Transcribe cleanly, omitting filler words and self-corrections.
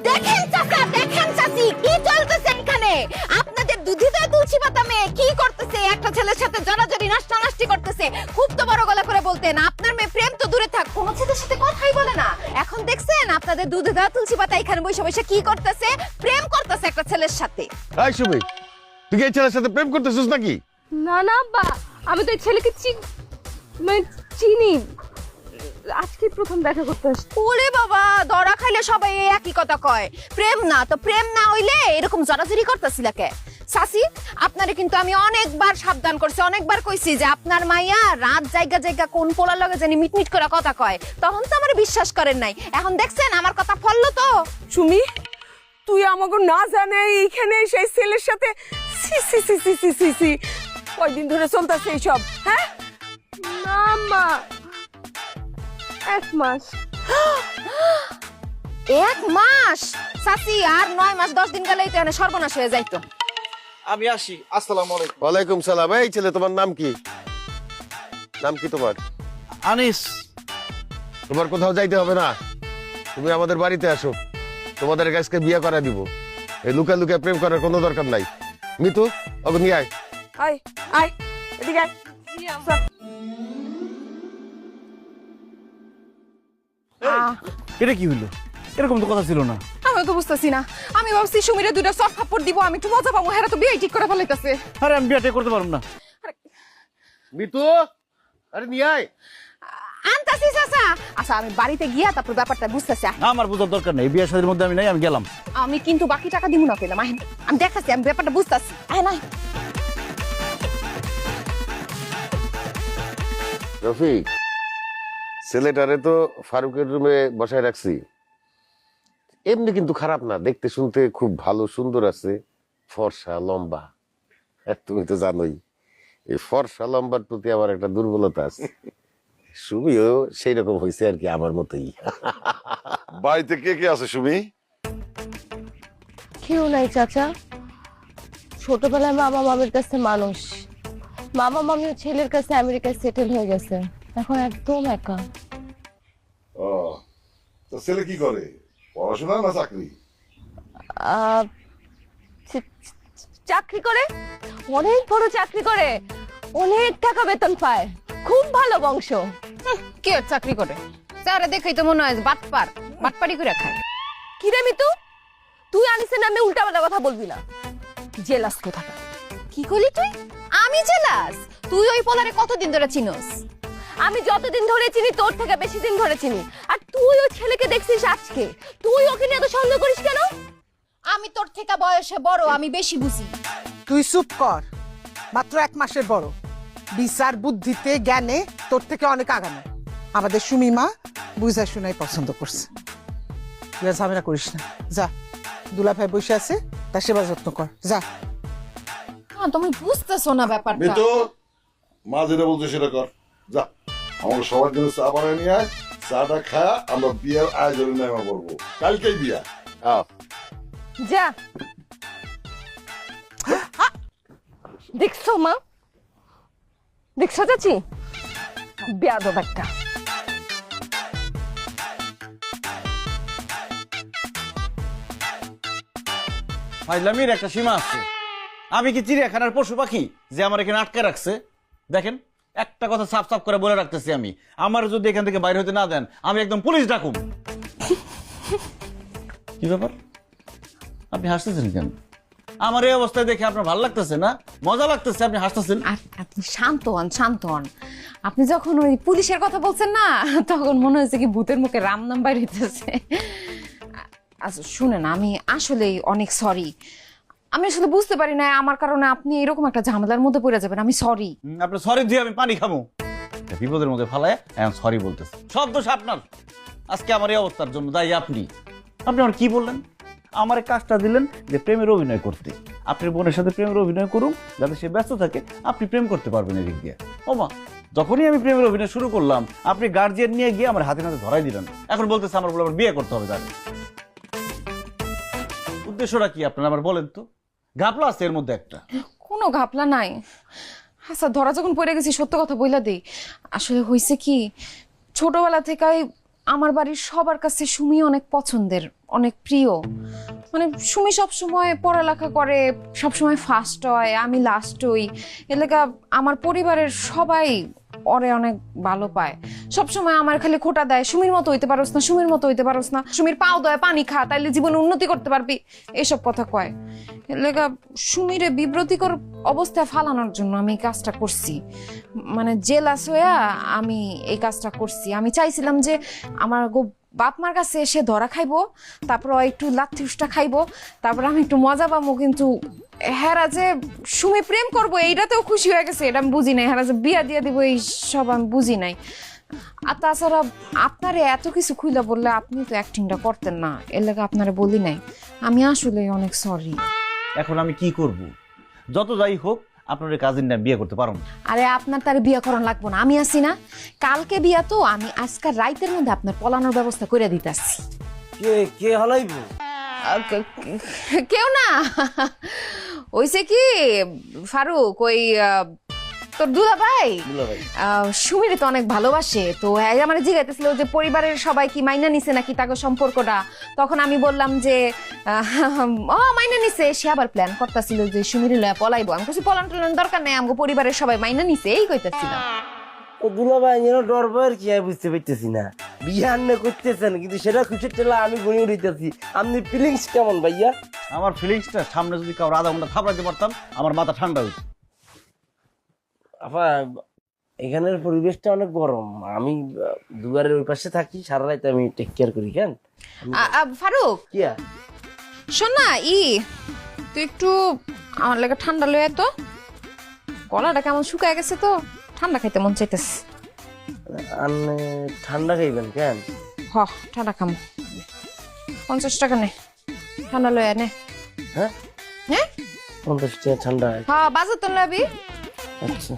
দেখেন চাচা, দেখেন চাচি, কি চলতেছে এখানে? আপনাদের দুধিত তুলসী পাতা মেয়ে কি করতেছে? একটা ছেলের সাথে জড়াজড়ি নাষ্টানাষ্টি করতেছে। খুব তো বড় গলা করে বলতেন, আপনার মেয়ে প্রেম তো দূরে থাক, কোন ছেলের সাথে কথাই বলে না। এখন দেখছেন আপনাদের দুধিত তুলসী পাতা এখানে বসে বসে কি করতেছে? প্রেম করতেছে একটা ছেলের সাথে। এই সুমি, তুই কি এই ছেলের সাথে প্রেম করতেছিস নাকি? না না আব্বা, আমি তো এই ছেলেকে চিনি, আজকে প্রথম দেখা করতে আসছি। ওরে বাবা, ধরা খাইলে সবাই এই একই কথা কয়। প্রেম না তো প্রেম না হইলে এরকম জড়াজড়ি করতেছিল কে? সাসি, আপনারে কিন্তু আমি অনেকবার সাবধান করছি, অনেকবার কইছি যে আপনার মাইয়া রাত জায়গা জায়গা কোন পোলার লগে জানি মিটমিট করে কথা কয়। তখন তো আমার বিশ্বাস করেন নাই, এখন দেখছেন আমার কথা ফললো তো। সুমি, তুই আমাকে না জানে এইখানে সেই ছেলের সাথে সি সি সি সি সি সি সি কয়দিন ধরে চলতেছে এইসব? হ্যাঁ না মা, 1 মাস। 1 মাস? সাসি, আর 9 মাস 10 দিন গেলেই তো এখানে সর্বনাশ হয়ে যাইতো। আমি আসি। আসসালামু আলাইকুম। ওয়ালাইকুম সালাম। এই ছেলে, তোমার নাম কি? নাম কি তোমার? আনিস। তোমার কোথাও যাইতে হবে না, তুমি আমাদের বাড়িতে আসো, তোমাদের কাছকে বিয়ে করা দিব। এই লুকা লুকা প্রেম করার কোনো দরকার নাই। মিতু, ওকে নিয়ে আয়। আয় আয় এদিকে আয়। চল। এটা কি হলো? এরকম তো কথা ছিল না। আমি তো বুঝতেছি না, আমি ভাবছি সুমিরে দুইটা সফট থাপ্পড় দিব, আমি একটু মজা পাবো। হেরা তো বিয়ে ঠিক করে ফেলাইতেছে। আরে আমি বিয়েটা করতে পারবো না। মিতু, আরে নিয়ে আয়। আনতাছি চাচা। আচ্ছা, আমি বাড়িতে গিয়া তারপর ব্যাপারটা বুঝতেছি। আমার বোঝার দরকার নেই, বিয়ের সাথের মধ্যে আমি নাই, আমি গেলাম। আমি কিন্তু বাকি টাকা দিব না পেলাম। আমি দেখতেছি, আমি ব্যাপারটা বুঝতেছি। আয় না। রফিক, ছেলেটারে তো ফারুকের রুমে বসায় রাখছি। এমনি কিন্তু খারাপ না, দেখতে শুনতে খুব ভালো, সুন্দর আছে, ফর্সা লম্বা। তুমি তো জানোই এই ফর্সা লম্বার প্রতি আমার একটা দুর্বলতা আছে। সুমিও সেই রকম হয়েছে আর কি, আমার মতোই। বাড়িতে কে কে আছে সুমি? কেউ নাই চাচা, ছোটবেলায় মামা মামির কাছে মানুষ, মামা মামিও ছেলের কাছে আমেরিকায় সেটেল হয়ে গেছে, এখন একদম একা। ও, তো ছেলে কি করে, পড়াশোনা না চাকরি? আহ, চাকরি করে, অনেক বড় চাকরি করে, অনেক টাকা বেতন পায়, খুব ভালো বংশ। কে আর চাকরি করে? স্যারে দেখেই তো মনে হয় বাটপাড়ি করে খায়। কি রে মিতু, তুই আনিসের নামে উল্টাপাল্টা কথা বলবি না, জেলাস কোথাকার। কি করলি তুই? আমি জেলাস? তুই ওই পোলারে কতদিন ধরে চিনোস? আমি যতদিন ধরে চিনি তোর থেকে বেশি দিন ধরে চিনি, আর তুই ওই ছেলেকে দেখছিস আজকে, তুই ওকে নিয়ে এত সন্দেহ করিস কেন? আমি তোর থেকে বয়সে বড়, আমি বেশি বুঝি। তুই চুপ কর, মাত্র 1 মাসের বড়, বিচার বুদ্ধিতে জ্ঞানে তোর থেকে অনেক আগানো। আমাদের সুমি মা বুঝা শুনাই পছন্দ করছে। তুই আর ঝামেলা করিস না, যা, দুলা ভাই বসে আছে, তার সেবা যত্ন কর, যা। তুমি বুঝতেছো না ব্যাপারটা। মিতু, মা যেটা বলছে সেটা কর, যা। আমাকে সবার জন্য চা বানিয়ে নিয়ে আয়, চাটা খায়া আমরা বিয়ের আয়োজনে নেমা করবো। কালকেই বিয়া। যা। দেখছো মা, দেখছো চাচি, বেয়াদব একটা। ফাইজলামির একটা সীমা আছে। আমি কি চিড়িয়াখানার পশু পাখি যে আমার এখানে আটকে রাখছে? দেখেন, একটা কথা সাফ সাফ করে বলে রাখতেছি, আমি আমার যদি এখান থেকে বাইরে হতে না দেন, আমি একদম পুলিশ ডাকুম। কি ব্যাপার, আপনি হাসতেছেন কেন? আমার এই অবস্থায় দেখে আপনার ভালো লাগতেছে না? মজা লাগতেছে, আপনি হাসতেছেন? আপনি শান্ত হন, শান্ত হন। আপনি যখন ওই পুলিশের কথা বলছেন না, তখন মনে হয়েছে কি ভূতের মুখে রাম নাম বাইর হইতেছে। আচ্ছা শুনেন, আমি আসলেই অনেক সরি। আমি আসলে বুঝতে পারি না আমার কারণে আপনি এরকম একটা ঝামেলার মধ্যে পড়ে যাবেন। আমি সরি। আপনার সরি দিয়ে আমি পানি খাবো? বিপদের মধ্যে ফালায় এখন সরি বলতেছে। সব দোষ আপনার। আজকে আমার এই অবস্থার জন্য দায়ী আপনি। আপনি আমার কি বললেন? আমার কাজটা দিলেন যে প্রেমের অভিনয় করতে। আপনি বোনের সাথে প্রেমের অভিনয় করুন, যাতে সে ব্যস্ত থাকে, আপনি প্রেম করতে পারবেন এদিক দিয়ে। ওমা, যখনই আমি প্রেমের অভিনয় শুরু করলাম, আপনি গার্জিয়ান নিয়ে গিয়ে আমার হাতে নাতে ধরাই দিলেন। এখন বলতেছে আমার বলে আবার বিয়ে করতে হবে তাকে। উদ্দেশ্যটা কি আপনার আমার বলেন তো? ঘাপলা আছে এর মধ্যে একটা? কোনো ঘাপলা নাই। আচ্ছা, ধরা যখন পড়ে গেছি সত্য কথা বইলা দেই। আসলে হয়েছে কি, ছোটবেলা থেকে আমার বাড়ির সবার কাছে সুমি অনেক পছন্দের, অনেক প্রিয়। মানে সুমি সবসময় পড়ালেখা করে, সবসময় ফার্স্ট হয়, আমি লাস্ট হই। এলাকা আমার পরিবারের সবাই ওরে অনেক ভালো পায়। সবসময় আমার খালি খোটা দেয়, সুমির মতো হইতে পারোস না, সুমির মতো হইতে পারোস না, সুমির পাও দয় পানি খা, তাইলে জীবনে উন্নতি করতে পারবি, এসব কথা কয়। এলাকা সুমিরে বিব্রতিকর অবস্থায় ফালানোর জন্য আমি এই কাজটা করছি। মানে জেলাস হইয়া আমি এই কাজটা করছি। আমি চাইছিলাম যে আমার বাপ মার কাছে এসে ধরা খাইবো, তারপর একটু লাথি উষ্টা খাইবো, তারপর আমি একটু মজা পাবো। কিন্তু হেরা যে সুমি প্রেম করবো এইটাতেও খুশি হয়ে গেছে, এটা আমি বুঝি নাই। হেরা যে বিয়া দিয়ে দিব এই সব আমি বুঝি নাই। আর তাছাড়া আপনারে এত কিছু খুইলা বললে আপনি তো অ্যাক্টিংটা করতেন না, এর লাগে আপনারে বলি নাই। আমি আসলে অনেক সরি। এখন আমি কি করব? যত যাই হোক আপনার কাজিন না বিয়ে করতে পারো না। আরে আপনার তার বিয়া করানো লাগবো না, আমি আছি না। কালকে বিয়া তো, আমি আজকাল রাইতের মধ্যে আপনার পলানোর ব্যবস্থা করে দিতেছি। কে হলাইব? কেউ না, ওইসে কি ফারুক, ওই তোর দুলা ভাই সুমিরে তো অনেক ভালোবাসে। তো আমার জিজ্ঞাসা যে পরিবারের সবাই কি মাইনা নিছে নাকি তাকে সম্পর্কটা। তখন আমি বললাম যে মাইনা নিছে। সে আবার প্ল্যান করতেছিল যে সুমিরে লয়া পলাইবো। আমি কিছু পলান টলানোর দরকার নেই, আমাকে পরিবারের সবাই মাইনা নিছে, এই কইতাছিলাম। ও দুলাভাই যেন ডর ভয়ের কি বুঝতে পারতেছি না। বিয়ে আন্নে করতেছেন কিন্তু সেটা খুশির টেলা আমি গুনি উড়িতেছি। আপনি ফিলিংস কেমন ভাইয়া? আমার ফিলিংসটা সামনে যদি কারো আধা ঘন্টা থাপড়াতে পারতাম আমার মাথা ঠান্ডা হইতো। আপা এখানের পরিবেশটা অনেক গরম। আমি দুয়ারের ওই পাশে থাকি, সারা রাত আমি টেক কেয়ার করি। কেন ফারুক কি শোন না, তুই একটু আমার লাগে ঠান্ডা লয়ে তো, গলাটা কেমন শুকায় গেছে তো, ঠান্ডা খাইতে মন চাইতেছে। আপনি ঠান্ডা খাইবেন কেন? ঠান্ডা খামো, 50 টাকা নে, ঠান্ডা লয়ে নে। হ্যাঁ হ্যাঁ 50 টাকা ঠান্ডা? হ্যাঁ বাজার তো লাবি। আচ্ছা